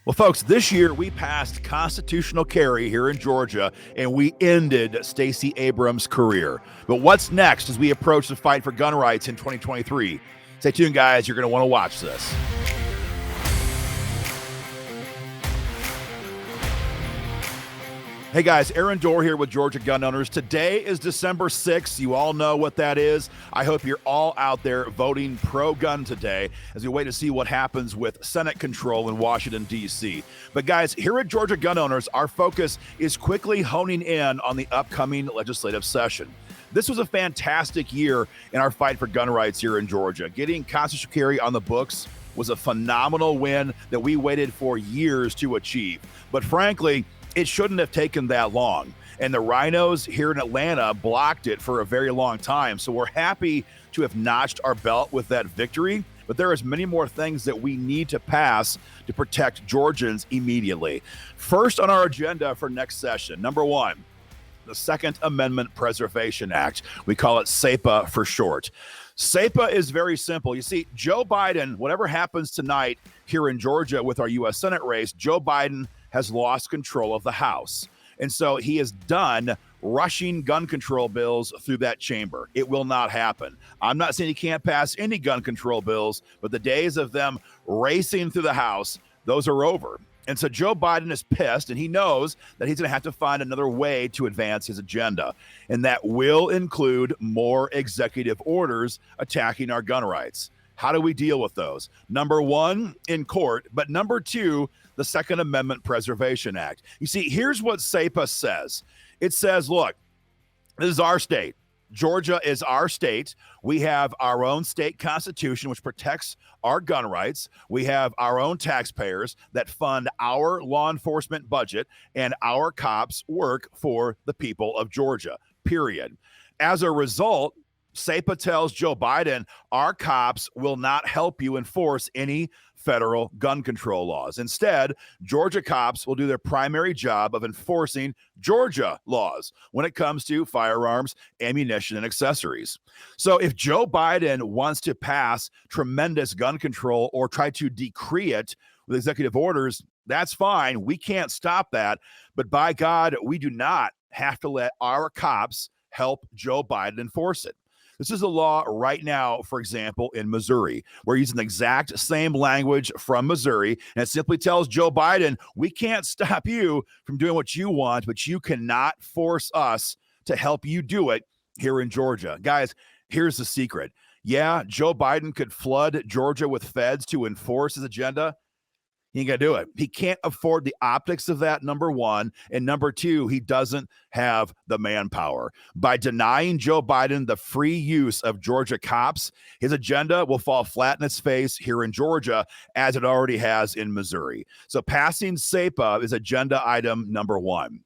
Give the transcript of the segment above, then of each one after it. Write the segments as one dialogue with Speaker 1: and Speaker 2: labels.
Speaker 1: Well, folks, this year we passed constitutional carry here in Georgia, and we ended Stacey Abrams' career. But what's next as we approach the fight for gun rights in 2023? Stay tuned, guys. You're going to want to watch this. Hey guys, Aaron Dorr here with Georgia Gun Owners. Today is December 6th. You all know what that is. I hope you're all out there voting pro-gun today as we wait to see what happens with Senate control in Washington, D.C. But guys, here at Georgia Gun Owners, our focus is quickly honing in on the upcoming legislative session. This was a fantastic year in our fight for gun rights here in Georgia. Getting constitutional carry on the books was a phenomenal win that we waited for years to achieve. But frankly, it shouldn't have taken that long. And the RINOs here in Atlanta blocked it for a very long time. So we're happy to have notched our belt with that victory. But there is many more things that we need to pass to protect Georgians immediately. First on our agenda for next session, number one, the Second Amendment Preservation Act. We call it SAPA for short. SAPA is very simple. You see, Joe Biden, whatever happens tonight here in Georgia with our U.S. Senate race, Joe Biden has lost control of the House. And so he is done rushing gun control bills through that chamber. It will not happen. I'm not saying he can't pass any gun control bills, but the days of them racing through the House, those are over. And so Joe Biden is pissed, and he knows that he's going to have to find another way to advance his agenda. And that will include more executive orders attacking our gun rights. How do we deal with those? Number one, in court, but number two, the Second Amendment Preservation Act. You see, here's what SAPA says. It says, look, this is our state. Georgia is our state. We have our own state constitution, which protects our gun rights. We have our own taxpayers that fund our law enforcement budget, and our cops work for the people of Georgia, period. As a result, SAPA tells Joe Biden, our cops will not help you enforce any federal gun control laws. Instead, Georgia cops will do their primary job of enforcing Georgia laws when it comes to firearms, ammunition, and accessories. So if Joe Biden wants to pass tremendous gun control or try to decree it with executive orders, that's fine. We can't stop that. But by God, we do not have to let our cops help Joe Biden enforce it. This is a law right now, for example, in Missouri. We're using the exact same language from Missouri, and it simply tells Joe Biden, we can't stop you from doing what you want, but you cannot force us to help you do it here in Georgia. Guys, here's the secret. Yeah, Joe Biden could flood Georgia with feds to enforce his agenda. He ain't gonna do it. He can't afford the optics of that, number one. And number two, he doesn't have the manpower. By denying Joe Biden the free use of Georgia cops, his agenda will fall flat in its face here in Georgia, as it already has in Missouri. So passing SAPA is agenda item number one.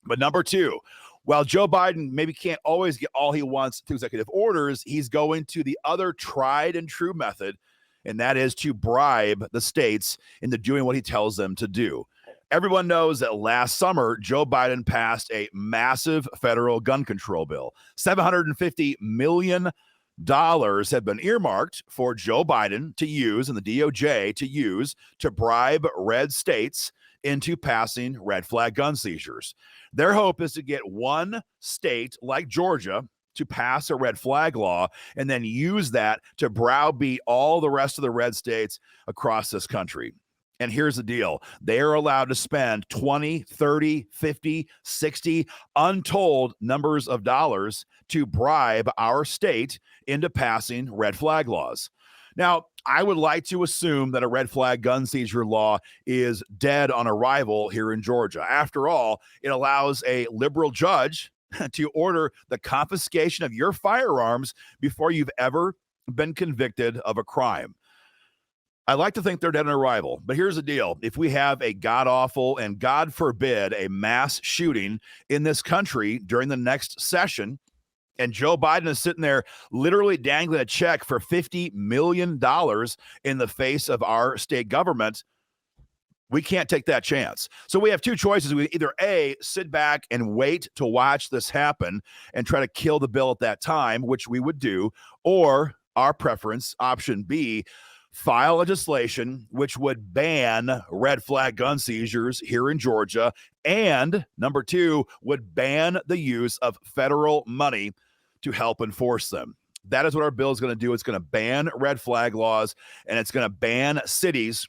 Speaker 1: But number two, while Joe Biden maybe can't always get all he wants through executive orders, he's going to the other tried and true method, and that is to bribe the states into doing what he tells them to do. Everyone knows that last summer, Joe Biden passed a massive federal gun control bill. $750 million have been earmarked for Joe Biden to use and the DOJ to use to bribe red states into passing red flag gun seizures. Their hope is to get one state like Georgia to pass a red flag law and then use that to browbeat all the rest of the red states across this country. And here's the deal. They are allowed to spend 20, 30, 50, 60 untold numbers of dollars to bribe our state into passing red flag laws. Now, I would like to assume that a red flag gun seizure law is dead on arrival here in Georgia. After all, it allows a liberal judge to order the confiscation of your firearms before you've ever been convicted of a crime. I like to think they're dead on arrival, but here's the deal. If we have a god-awful and God forbid a mass shooting in this country during the next session, and Joe Biden is sitting there literally dangling a check for $50 million in the face of our state government, we can't take that chance. So we have two choices. We either A, sit back and wait to watch this happen and try to kill the bill at that time, which we would do, or our preference, option B, file legislation which would ban red flag gun seizures here in Georgia, and number two, would ban the use of federal money to help enforce them. That is what our bill is going to do. It's going to ban red flag laws, and it's going to ban cities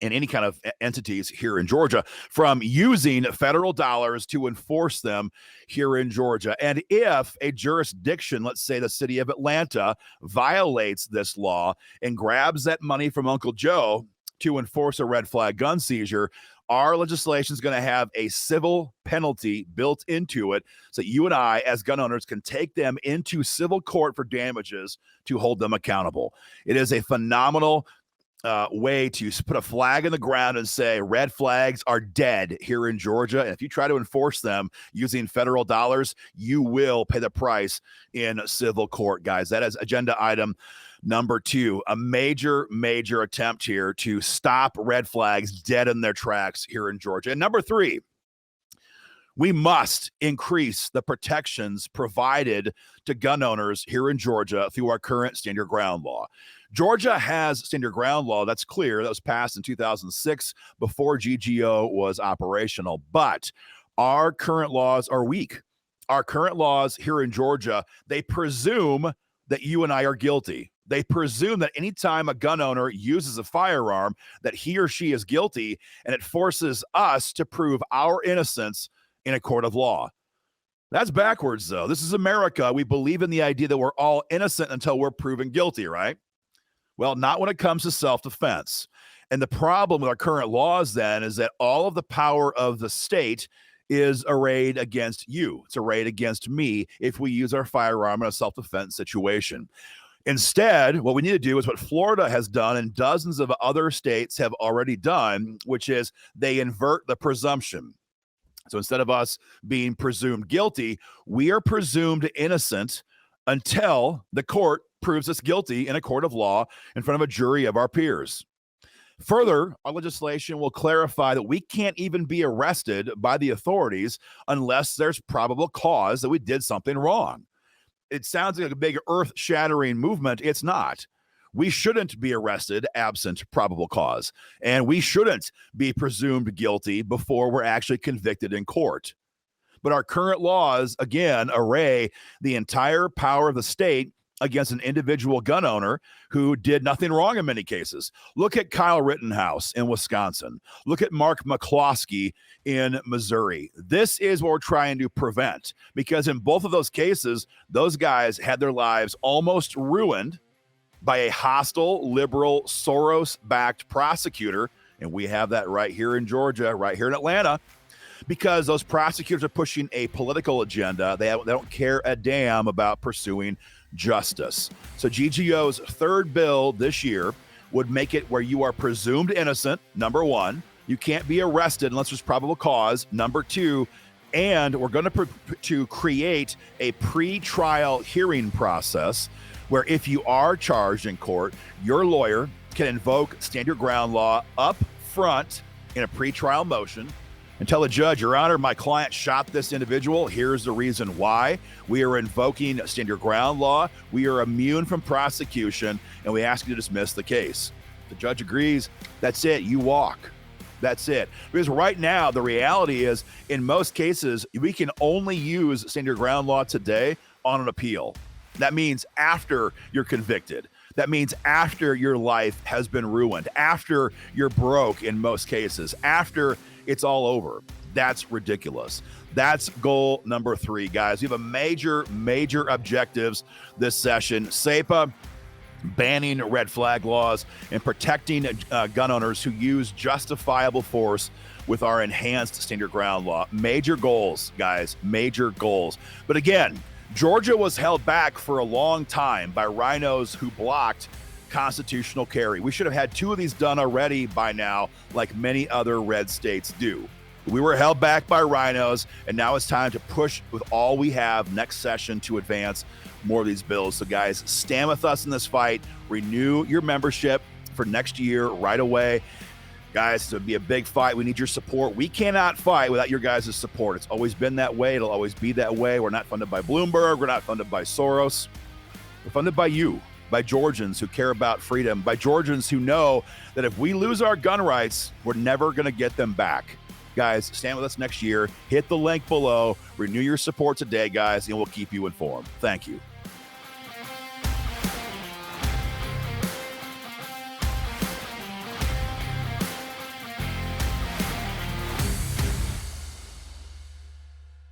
Speaker 1: and any kind of entities here in Georgia from using federal dollars to enforce them here in Georgia. And if a jurisdiction, let's say the city of Atlanta, violates this law and grabs that money from Uncle Joe to enforce a red flag gun seizure, our legislation is going to have a civil penalty built into it so that you and I, as gun owners, can take them into civil court for damages to hold them accountable. It is a phenomenal way to put a flag in the ground and say red flags are dead here in Georgia. And if you try to enforce them using federal dollars, you will pay the price in civil court, guys. That is agenda item number two, a major attempt here to stop red flags dead in their tracks here in Georgia. And number three, we must increase the protections provided to gun owners here in Georgia through our current Stand Your Ground law. Georgia has Stand Your Ground law. That's clear. That was passed in 2006 before GGO was operational. But our current laws are weak. Our current laws here in Georgia, they presume that you and I are guilty. They presume that anytime a gun owner uses a firearm, that he or she is guilty, and it forces us to prove our innocence in a court of law. That's backwards, though. This is America. We believe in the idea that we're all innocent until we're proven guilty, right? Well, not when it comes to self-defense. And the problem with our current laws then is that all of the power of the state is arrayed against you. It's arrayed against me if we use our firearm in a self-defense situation. Instead, what we need to do is what Florida has done and dozens of other states have already done, which is they invert the presumption. So instead of us being presumed guilty, we are presumed innocent until the court proves us guilty in a court of law in front of a jury of our peers. Further, our legislation will clarify that we can't even be arrested by the authorities unless there's probable cause that we did something wrong. It sounds like a big earth-shattering movement. It's not. We shouldn't be arrested absent probable cause, and we shouldn't be presumed guilty before we're actually convicted in court. But our current laws, again, array the entire power of the state against an individual gun owner who did nothing wrong in many cases. Look at Kyle Rittenhouse in Wisconsin. Look at Mark McCloskey in Missouri. This is what we're trying to prevent, because in both of those cases, those guys had their lives almost ruined by a hostile, liberal, Soros-backed prosecutor. And we have that right here in Georgia, right here in Atlanta, because those prosecutors are pushing a political agenda. They don't care a damn about pursuing justice. So GGO's third bill this year would make it where you are presumed innocent, number one. You can't be arrested unless there's probable cause, number two. And we're going to create a pre-trial hearing process where if you are charged in court, your lawyer can invoke Stand Your Ground law up front in a pre-trial motion and tell the judge, Your Honor, my client shot this individual. Here's the reason why. We are invoking Stand Your Ground law. We are immune from prosecution, and we ask you to dismiss the case. The judge agrees. That's it. You walk. That's it. Because right now, the reality is, in most cases, we can only use Stand Your Ground law today on an appeal. That means after you're convicted. That means after your life has been ruined, after you're broke in most cases, after it's all over. That's ridiculous. That's goal number three, guys. We have a major objectives this session. SEPA, banning red flag laws, and protecting gun owners who use justifiable force with our enhanced Stand Your Ground law. Major goals, guys, major goals. But again, Georgia was held back for a long time by RINOs who blocked constitutional carry. We should have had two of these done already by now, like many other red states do. We were held back by RINOs, and now it's time to push with all we have next session to advance more of these bills. So guys, stand with us in this fight. Renew your membership for next year right away. Guys, it's going to be a big fight. We need your support. We cannot fight without your guys' support. It's always been that way. It'll always be that way. We're not funded by Bloomberg. We're not funded by Soros. We're funded by you. by Georgians who care about freedom, by Georgians who know that if we lose our gun rights, we're never going to get them back. Guys, stand with us next year. Hit the link below. Renew your support today, guys, and we'll keep you informed. Thank you.